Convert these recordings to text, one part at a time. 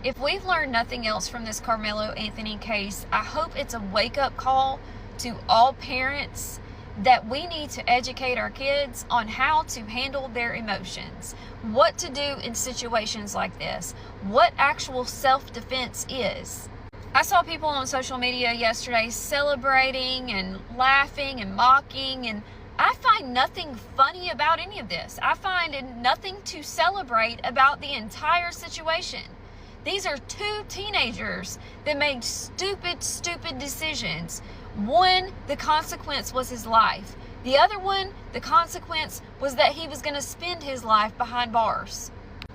If we've learned nothing else from this Karmelo Anthony case, I hope it's a wake-up call to all parents that we need to educate our kids on how to handle their emotions, what to do in situations like this, what actual self-defense is. I saw people on social media yesterday celebrating and laughing and mocking, and I find nothing funny about any of this. I find nothing to celebrate about the entire situation. These are two teenagers that made stupid decisions. One, the consequence was his life. The other one, the consequence was that he was going to spend his life behind bars.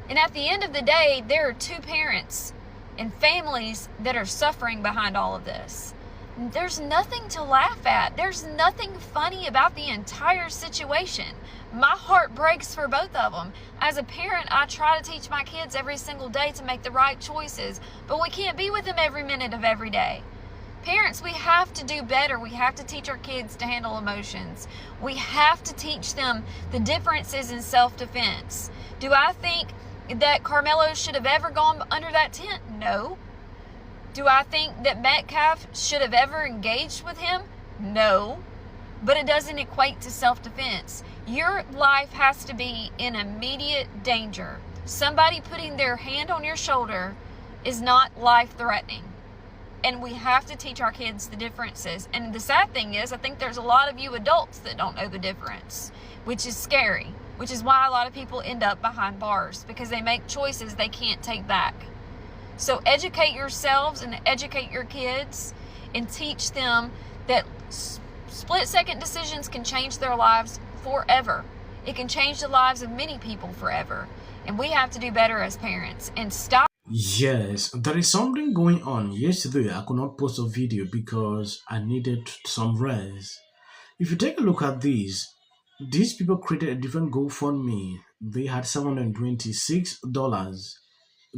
And at the end of the day, there are two parents and families that are suffering behind all of this. There's nothing to laugh at. There's nothing funny about the entire situation. My heart breaks for both of them. As a parent, I try to teach my kids every single day to make the right choices, but we can't be with them every minute of every day. Parents, we have to do better. We have to teach our kids to handle emotions. We have to teach them the differences in self-defense. Do I think that Karmelo should have ever gone under that tent? No. Do I think that Metcalf should have ever engaged with him? No. But it doesn't equate to self-defense. Your life has to be in immediate danger. Somebody putting their hand on your shoulder is not life-threatening. And we have to teach our kids the differences. And the sad thing is, I think there's a lot of you adults that don't know the difference, which is scary, which is why a lot of people end up behind bars, because they make choices they can't take back. So educate yourselves and educate your kids and teach them that split-second decisions can change their lives forever. It can change the lives of many people forever. And we have to do better as parents and stop. Yes, there is something going on. Yesterday, I could not post a video because I needed some rest. If you take a look at these people created a different GoFundMe. They had $726.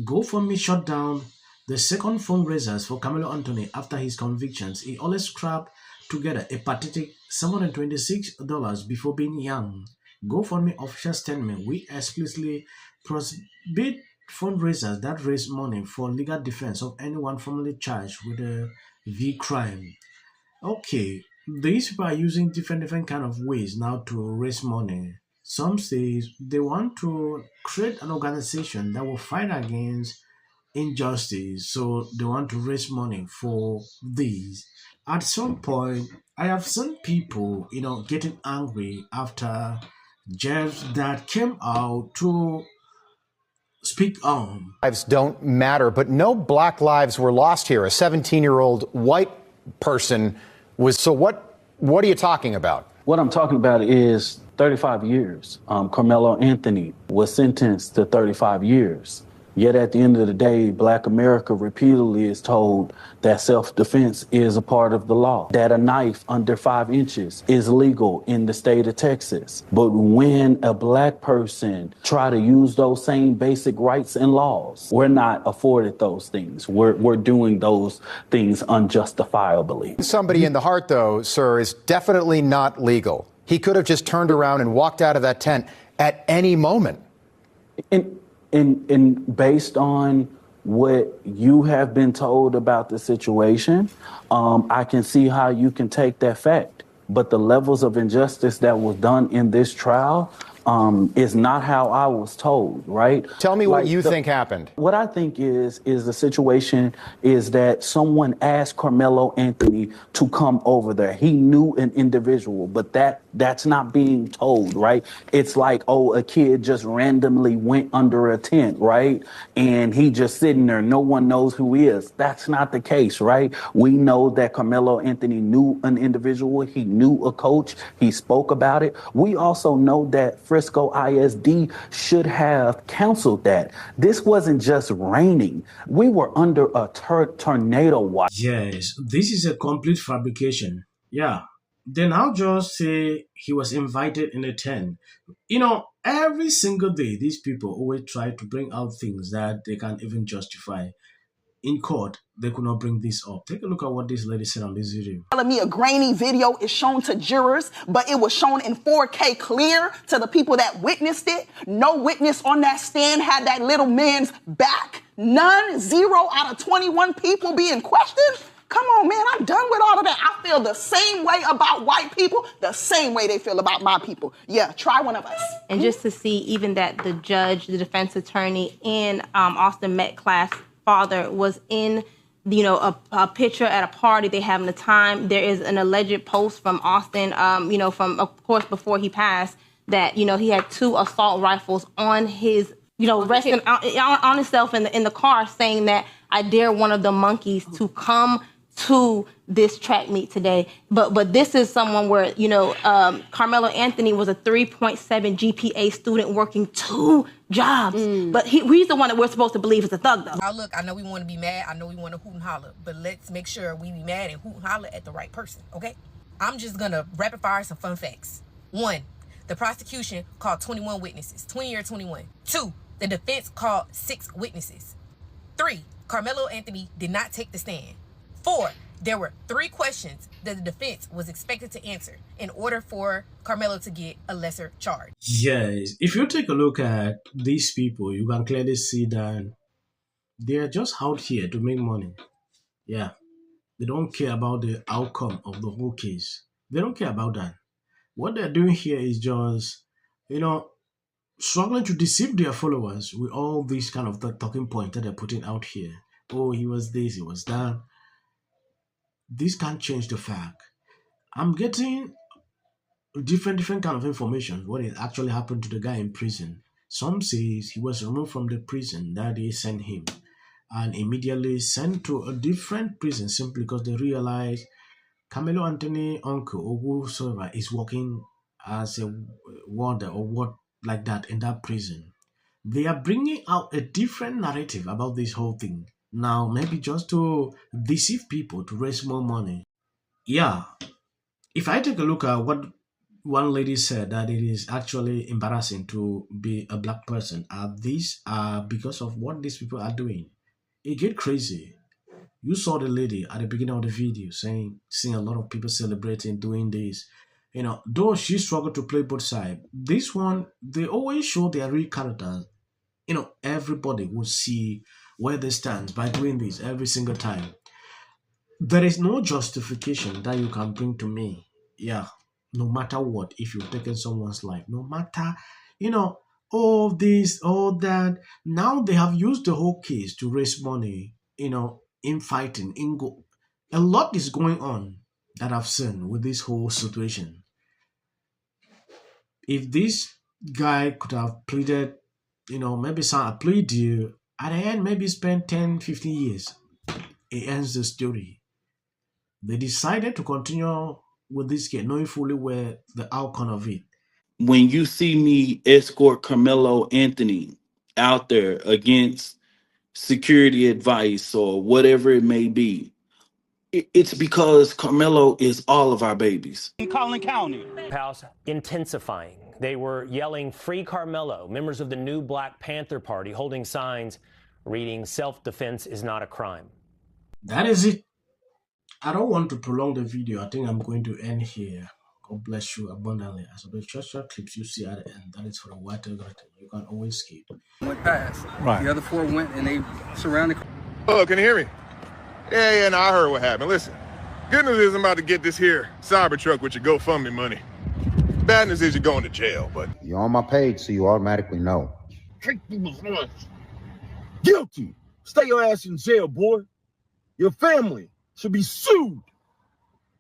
GoFundMe shut down the second fundraisers for Karmelo Anthony after his convictions. He always scrapped together a pathetic $726 before being young. GoFundMe official statement: we explicitly prohibit fundraisers that raise money for legal defense of anyone formally charged with a V crime. Okay, these people are using different kind of ways now to raise money. Some say they want to create an organization that will fight against injustice, so they want to raise money for these. At some point, I have seen people, getting angry after Jeff's dad came out to speak on. Lives don't matter, but no black lives were lost here. A 17-year-old white person was. So what are you talking about? What I'm talking about is 35 years. Karmelo Anthony was sentenced to 35 years. Yet at the end of the day, Black America repeatedly is told that self-defense is a part of the law, that a knife under 5 inches is legal in the state of Texas. But when a Black person try to use those same basic rights and laws, we're not afforded those things. We're doing those things unjustifiably. Somebody in the heart, though, sir, is definitely not legal. He could have just turned around and walked out of that tent at any moment. And based on what you have been told about the situation, I can see how you can take that fact. But the levels of injustice that was done in this trial is not how I was told, right? Tell me what you think happened. What I think is the situation is that someone asked Karmelo Anthony to come over there. He knew an individual, but that's not being told, right? It's like, oh, a kid just randomly went under a tent, right? And he just sitting there. No one knows who he is. That's not the case, right? We know that Karmelo Anthony knew an individual. He knew a coach. He spoke about it. We also know that Frisco ISD should have counseled that. This wasn't just raining. We were under a tornado watch. Yes, this is a complete fabrication. Yeah. Then I'll just say he was invited in a tent. Every single day, these people always try to bring out things that they can't even justify. In court, they could not bring this up. Take a look at what this lady said on this video. Telling me a grainy video is shown to jurors, but it was shown in 4K clear to the people that witnessed it. No witness on that stand had that little man's back. None, 0 out of 21 people being questioned? Come on, man, I'm done with all of that. I feel the same way about white people, the same way they feel about my people. Yeah, try one of us. And just to see even that the judge, the defense attorney, and Austin Metcalf's father was in, you know, a picture at a party they having a time. There is an alleged post from Austin, you know, from, of course, before he passed, that, you know, he had 2 assault rifles on his, you know, resting on himself in the car, saying that I dare one of the monkeys to come to this track meet today. But this is someone where, you know, Karmelo Anthony was a 3.7 GPA student working 2 jobs. But he's the one that we're supposed to believe is a thug, though. Now, look, I know we want to be mad. I know we want to hoot and holler. But let's make sure we be mad and hoot and holler at the right person, okay? I'm just going to rapid fire some fun facts. 1, the prosecution called 21 witnesses, 20 or 21. 2, the defense called 6 witnesses. 3, Karmelo Anthony did not take the stand. 4, there were 3 questions that the defense was expected to answer in order for Karmelo to get a lesser charge. Yes, if you take a look at these people, you can clearly see that they are just out here to make money. Yeah, they don't care about the outcome of the whole case. They don't care about that. What they're doing here is just, you know, struggling to deceive their followers with all these kind of talking points that they're putting out here. Oh, he was this, he was that. This can't change the fact. I'm getting different kind of information what it actually happened to the guy in prison. Some says he was removed from the prison that they sent him and immediately sent to a different prison simply because they realized Karmelo Anthony uncle or whosoever is working as a warder or what like that in that prison. They are bringing out a different narrative about this whole thing now, maybe just to deceive people to raise more money. Yeah, if I take a look at what one lady said, that it is actually embarrassing to be a black person, these are because of what these people are doing. It get crazy. You saw the lady at the beginning of the video seeing a lot of people celebrating, doing this. You know, though she struggled to play both sides, this one, they always show their real characters. You know, everybody will see where they stand by doing this every single time. There is no justification that you can bring to me. Yeah, no matter what, if you've taken someone's life, no matter, you know, all this, all that. Now they have used the whole case to raise money, you know, in fighting, a lot is going on that I've seen with this whole situation. If this guy could have pleaded, you know, maybe sign a plea deal, at the end, maybe spend 10, 15 years, it ends the story. They decided to continue with this case, knowing fully where the outcome of it. When you see me escort Karmelo Anthony out there against security advice or whatever it may be, it's because Karmelo is all of our babies. In Collin County. House intensifying. They were yelling "Free Karmelo," members of the new Black Panther Party holding signs reading "Self-defense is not a crime." That is it. I don't want to prolong the video. I think I'm going to end here. God bless you abundantly. As of the short clips you see at the end, that is for the white algorithm. You can always skip. Went past. Right. The other 4 went and they surrounded. Oh, can you hear me? Yeah, no, I heard what happened. Listen, good news is I'm about to get this here cyber truck with your GoFundMe money. Bad news is you're going to jail, but you're on my page, so you automatically know. Guilty. Stay your ass in jail, boy. Your family should be sued.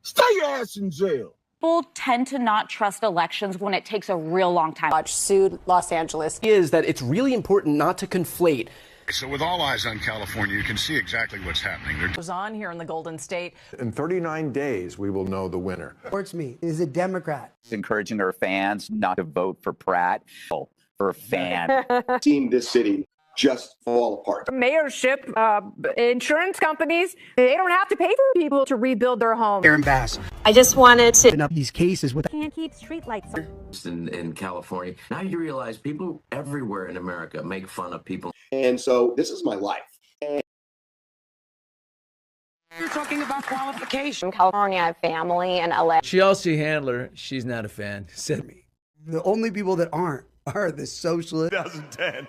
Stay your ass in jail. People tend to not trust elections when it takes a real long time. Sued Los Angeles. Is that it's really important not to conflate. So with all eyes on California, you can see exactly what's happening. It goes on here in the Golden State. In 39 days, we will know the winner. Sports me is a Democrat. Encouraging her fans not to vote for Pratt. For a fan. Seeing this city just fall apart. Mayorship, insurance companies, they don't have to pay for people to rebuild their homes. Aaron Bass. I just wanted to open up these cases with can't keep streetlights on. In California. Now you realize people everywhere in America make fun of people. And so this is my life. You're talking about qualification. In California, I have family in LA. Chelsea Handler, she's not a fan, said me. The only people that aren't are the socialists. 2010.